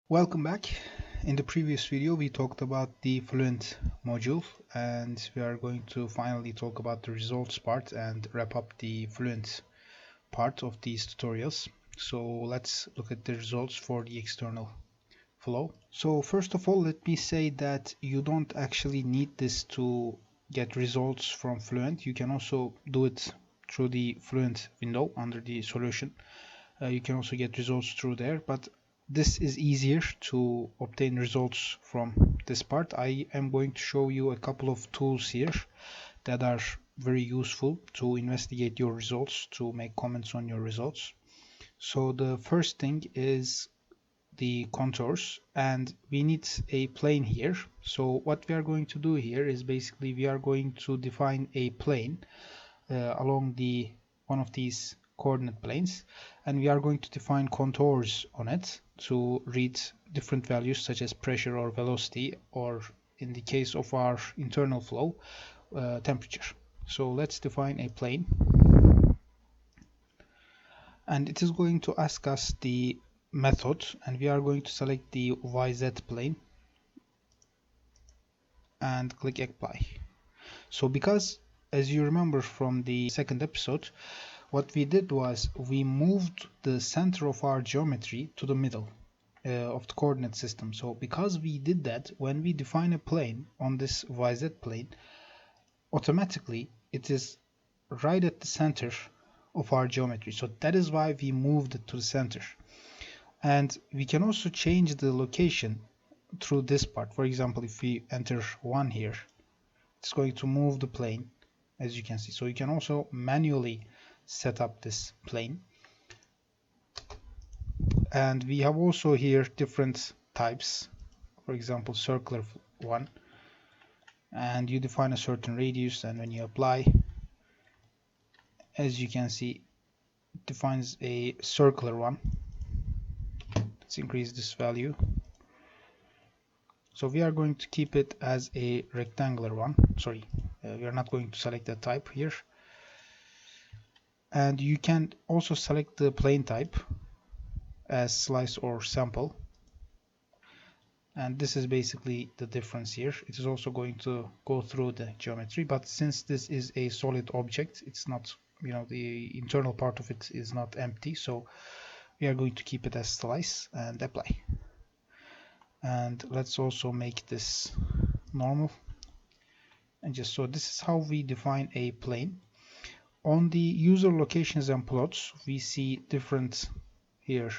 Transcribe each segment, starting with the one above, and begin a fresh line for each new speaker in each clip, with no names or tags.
Welcome back. In the previous video we talked about the Fluent module, and we are going to finally talk about the results part and wrap up the Fluent part of these tutorials. So let's look at the results for the external flow. So first of all, let me say that you don't actually need this to get results from Fluent. You can also do it through the Fluent window under the solution. You can also get results through there, but this is easier to obtain results from this part. I am going to show you a couple of tools here that are very useful to investigate your results, to make comments on your results. So the first thing is the contours, and we need a plane here. So what we are going to do here is basically we are going to define a plane along the one of these coordinate planes, and we are going to define contours on it to read different values such as pressure or velocity, or in the case of our internal flow, temperature. So let's define a plane, and it is going to ask us the method, and we are going to select the YZ plane and click apply. So because, as you remember from the second episode, what we did was we moved the center of our geometry to the middle of the coordinate system. So because we did that, when we define a plane on this YZ plane, automatically it is right at the center of our geometry. So that is why we moved it to the center. And we can also change the location through this part. For example, if we enter 1 here, it's going to move the plane, as you can see. So you can also manually set up this plane. And we have also here different types, for example circular one, and you define a certain radius, and when you apply, as you can see, it defines a circular one. Let's increase this value. So we are going to keep it as a rectangular one. We are not going to select that type here. And you can also select the plane type as slice or sample, and this is basically the difference here. It is also going to go through the geometry, but since this is a solid object, it's not, the internal part of it is not empty, so we are going to keep it as slice and apply. And let's also make this normal, and just so this is how we define a plane. On the user locations and plots, we see different here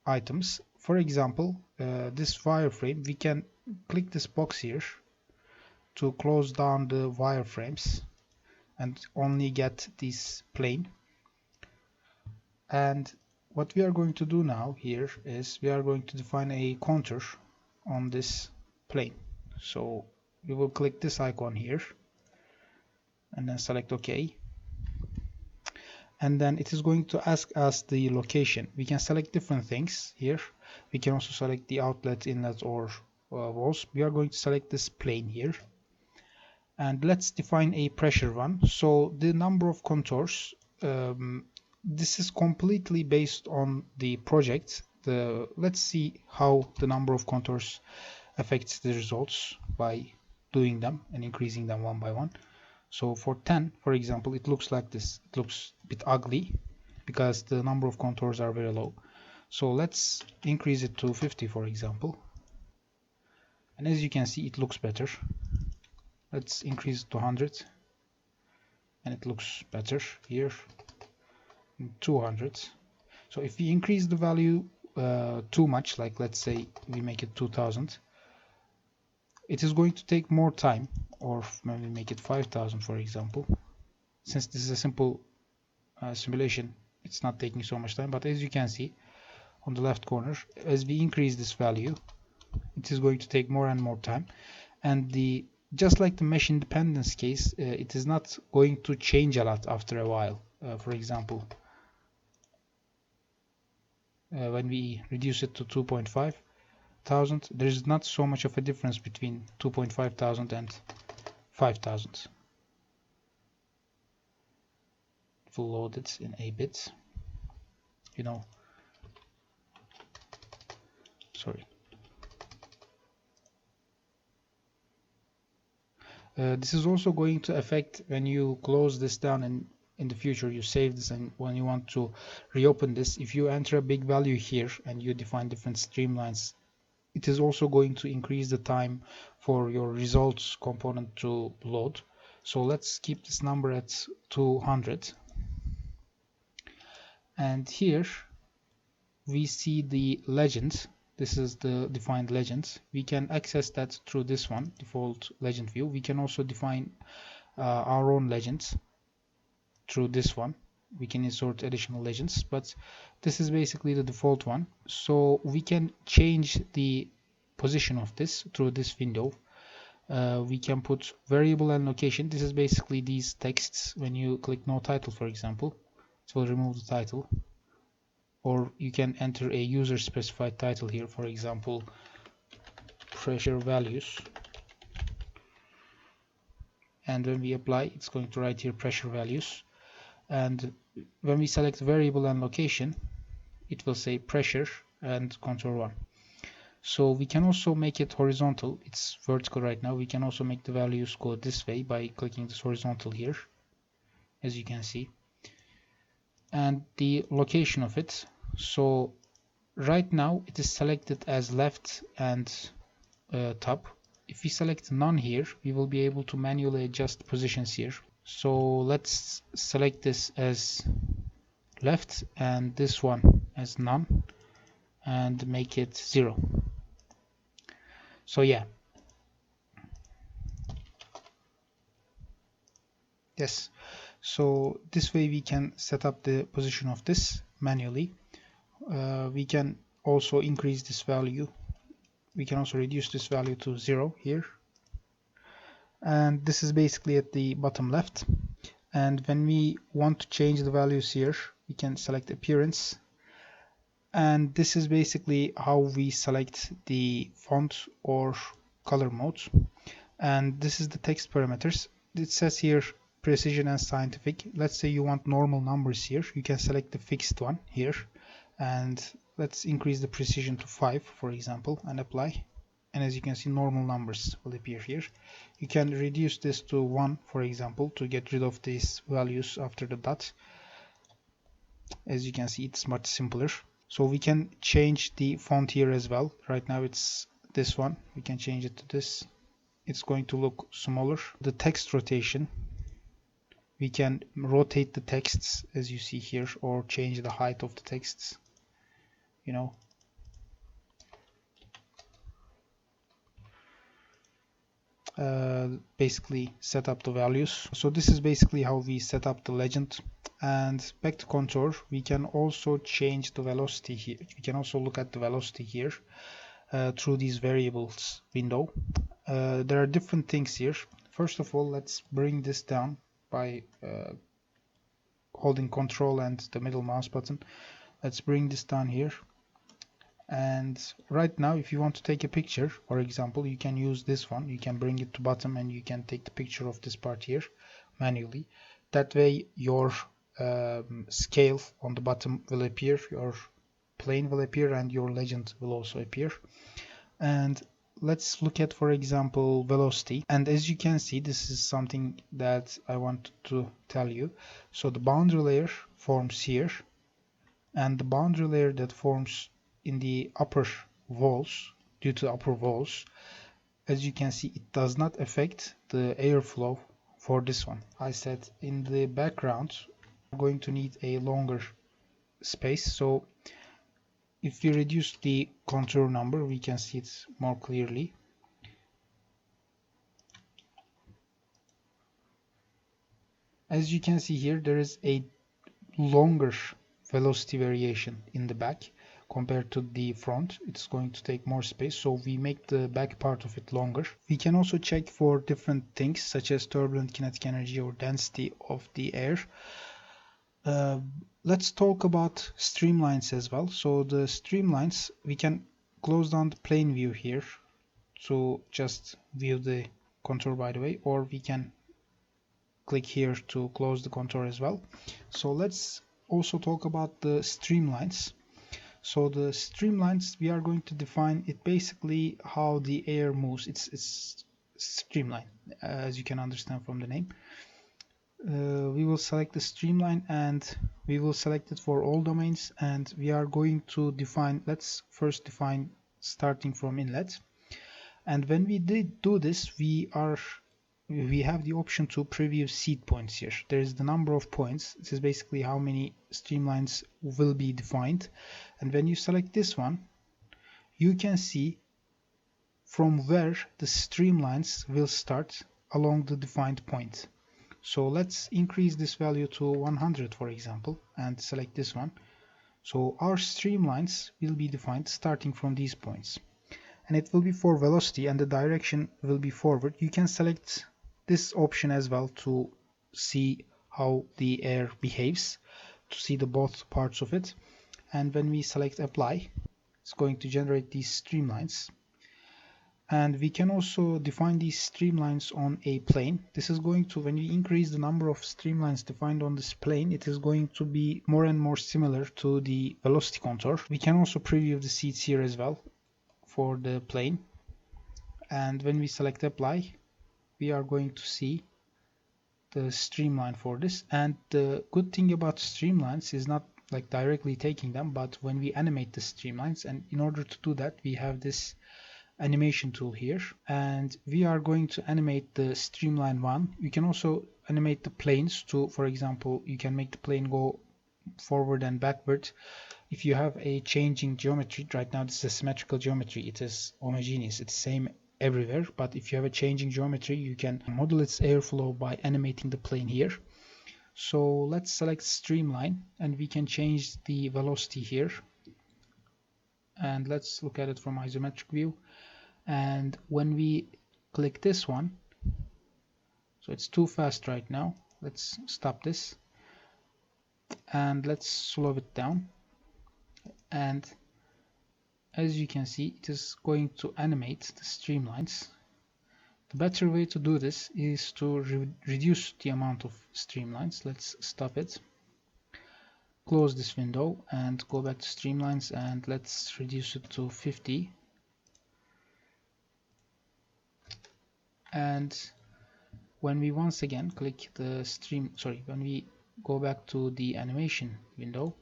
items. For example, this wireframe, we can click this box here to close down the wireframes and only get this plane. And what we are going to do now here is we are going to define a contour on this plane. So we will click this icon here and then select OK. And then it is going to ask us the location. We can select different things here. We can also select the outlet, inlet, or walls. We are going to select this plane here. And let's define a pressure one. So the number of contours, this is completely based on the project. Let's see how the number of contours affects the results by doing them and increasing them one by one. So for 10, for example, it looks like this. It looks a bit ugly because the number of contours are very low. So let's increase it to 50, for example. And as you can see, it looks better. Let's increase it to 100. And it looks better here. 200. So if we increase the value too much, like let's say we make it 2000, it is going to take more time, or maybe make it 5000, for example. Since this is a simple simulation, it's not taking so much time, but as you can see on the left corner, as we increase this value, it is going to take more and more time. And just like the mesh independence case, it is not going to change a lot after a while. For example, when we reduce it to 2.5 thousand, there is not so much of a difference between 2.5 thousand and 5,000. Full loaded in 8 bits. sorry. This is also going to affect when you close this down and in the future you save this, and when you want to reopen this, if you enter a big value here and you define different streamlines, it is also going to increase the time for your results component to load. So let's keep this number at 200. And here we see the legend. This is the defined legend. We can access that through this one, default legend view. We can also define our own legends through this one. We can insert additional legends, but this is basically the default one. So we can change the position of this through this window. We can put variable and location. This is basically these texts. When you click no title, for example, it will remove the title. Or you can enter a user specified title here, for example, pressure values. And when we apply, it's going to write here pressure values. And when we select variable and location, it will say pressure and contour 1. So we can also make it horizontal. It's vertical right now. We can also make the values go this way by clicking this horizontal here, as you can see. And the location of it. So right now it is selected as left and top. If we select none here, we will be able to manually adjust positions here. So let's select this as left and this one as none and make it 0. So yeah. Yes. So this way we can set up the position of this manually. We can also increase this value. We can also reduce this value to 0 here. And this is basically at the bottom left. And when we want to change the values here, we can select appearance. And this is basically how we select the font or color mode. And this is the text parameters. It says here precision and scientific. Let's say you want normal numbers here. You can select the fixed one here. And let's increase the precision to 5, for example, and apply. And as you can see, normal numbers will appear here. You can reduce this to 1, for example, to get rid of these values after the dot. As you can see, it's much simpler. So we can change the font here as well. Right now it's this one. We can change it to this. It's going to look smaller. The text rotation. We can rotate the texts as you see here, or change the height of the texts. You know. Basically set up the values. So this is basically how we set up the legend. And back to contour, we can also change the velocity here. We can also look at the velocity here through these variables window. There are different things here. First of all, let's bring this down by holding Control and the middle mouse button. Let's bring this down here. And right now, if you want to take a picture, for example, you can use this one. You can bring it to bottom and you can take the picture of this part here manually. That way your scale on the bottom will appear, your plane will appear, and your legend will also appear. And let's look at, for example, velocity. And as you can see, this is something that I want to tell you. So the boundary layer forms here, and the boundary layer that forms in the upper walls, due to upper walls, as you can see, it does not affect the airflow for this one. I said in the background we're going to need a longer space, so if we reduce the contour number, we can see it more clearly. As you can see here, there is a longer velocity variation in the back compared to the front. It's going to take more space, so we make the back part of it longer. We can also check for different things such as turbulent kinetic energy or density of the air. Let's talk about streamlines as well. So the streamlines, we can close down the plane view here to just view the contour, by the way, or we can click here to close the contour as well. So let's also talk about the streamlines. So the streamlines, we are going to define it basically how the air moves. It's streamline, as you can understand from the name. We will select the streamline and we will select it for all domains, and we are going to define, let's first define starting from inlet. And when we do this, we have the option to preview seed points here. There is the number of points. This is basically how many streamlines will be defined. And when you select this one, you can see from where the streamlines will start along the defined point. So let's increase this value to 100, for example, and select this one. So our streamlines will be defined starting from these points. And it will be for velocity, and the direction will be forward. You can select this option as well to see how the air behaves, to see the both parts of it. And when we select apply, it's going to generate these streamlines. And we can also define these streamlines on a plane. This is going to, when we increase the number of streamlines defined on this plane, it is going to be more and more similar to the velocity contour. We can also preview the seeds here as well for the plane. And when we select apply, we are going to see the streamline for this. And the good thing about streamlines is not like directly taking them, but when we animate the streamlines, and in order to do that, we have this animation tool here, and we are going to animate the streamline one. You can also animate the planes to, for example, you can make the plane go forward and backward. If you have a changing geometry, right now this is a symmetrical geometry, it is homogeneous, it's same everywhere, but if you have a changing geometry, you can model its airflow by animating the plane here. So let's select streamline, and we can change the velocity here, and let's look at it from isometric view. And when we click this one, so it's too fast right now, let's stop this and let's slow it down. And as you can see, it is going to animate the streamlines. The better way to do this is to reduce the amount of streamlines. Let's stop it, close this window and go back to streamlines, and let's reduce it to 50. And when we once again click the when we go back to the animation window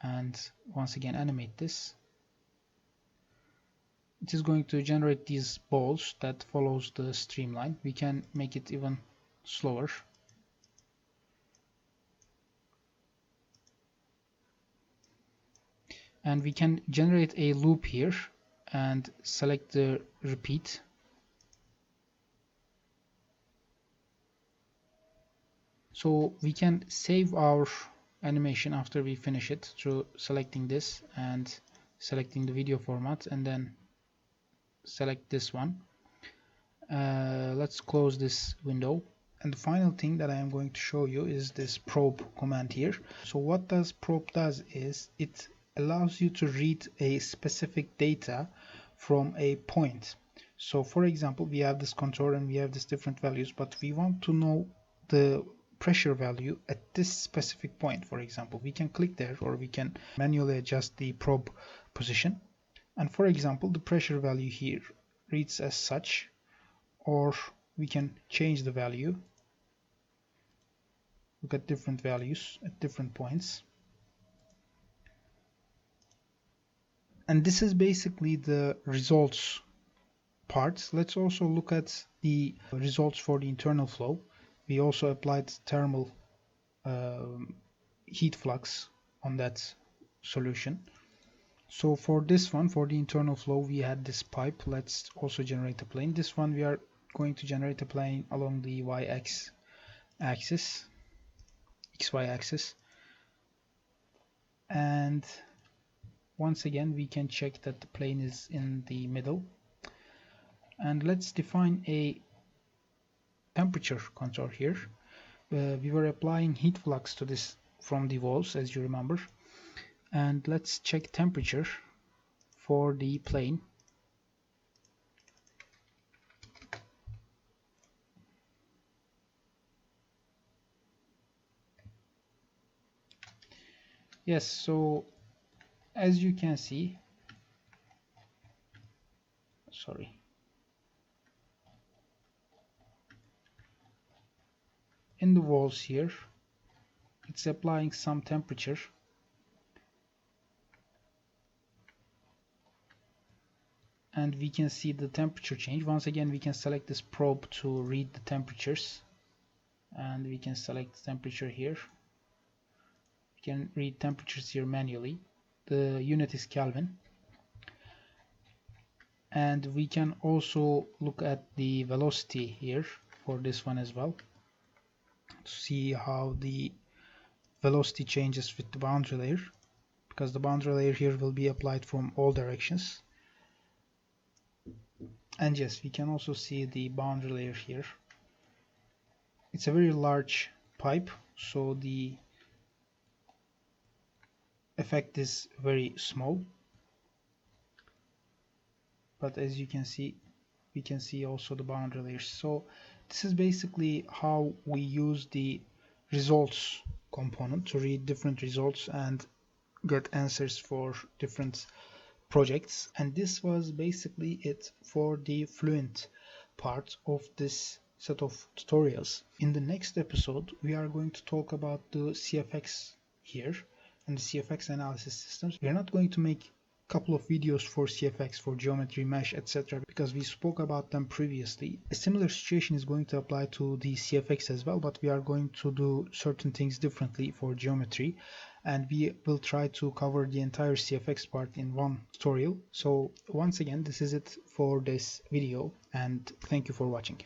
and once again animate this, it is going to generate these balls that follows the streamline. We can make it even slower. And we can generate a loop here and select the repeat. So we can save our animation after we finish it through selecting this and selecting the video format, and then select this one. Let's close this window. And the final thing that I am going to show you is this probe command here. So what does probe does is it allows you to read a specific data from a point. So for example, we have this contour and we have these different values, but we want to know the pressure value at this specific point. For example, we can click there, or we can manually adjust the probe position. And for example, the pressure value here reads as such, or we can change the value. Look at different values at different points. And this is basically the results part. Let's also look at the results for the internal flow. We also applied thermal heat flux on that solution. So for this one, for the internal flow, we had this pipe. Let's also generate a plane. This one we are going to generate a plane along the y-axis, xy axis. And once again, we can check that the plane is in the middle. And let's define a temperature contour here. We were applying heat flux to this from the walls, as you remember. And let's check temperature for the plane. Yes, so As you can see, sorry, in the walls here, it's applying some temperature, and we can see the temperature change. Once again, we can select this probe to read the temperatures, and we can select the temperature here. We can read temperatures here manually. The unit is Kelvin. And we can also look at the velocity here for this one as well, to see how the velocity changes with the boundary layer, because the boundary layer here will be applied from all directions. And yes, we can also see the boundary layer here. It's a very large pipe, so the effect is very small, but as you can see, we can see also the boundary layers. So this is basically how we use the results component to read different results and get answers for different projects. And this was basically it for the Fluent part of this set of tutorials. In the next episode, we are going to talk about the CFX here and the CFX analysis systems. We are not going to make a couple of videos for CFX, for geometry, mesh, etc., because we spoke about them previously. A similar situation is going to apply to the CFX as well, but we are going to do certain things differently for geometry, and we will try to cover the entire CFX part in one tutorial. So once again, this is it for this video, and thank you for watching.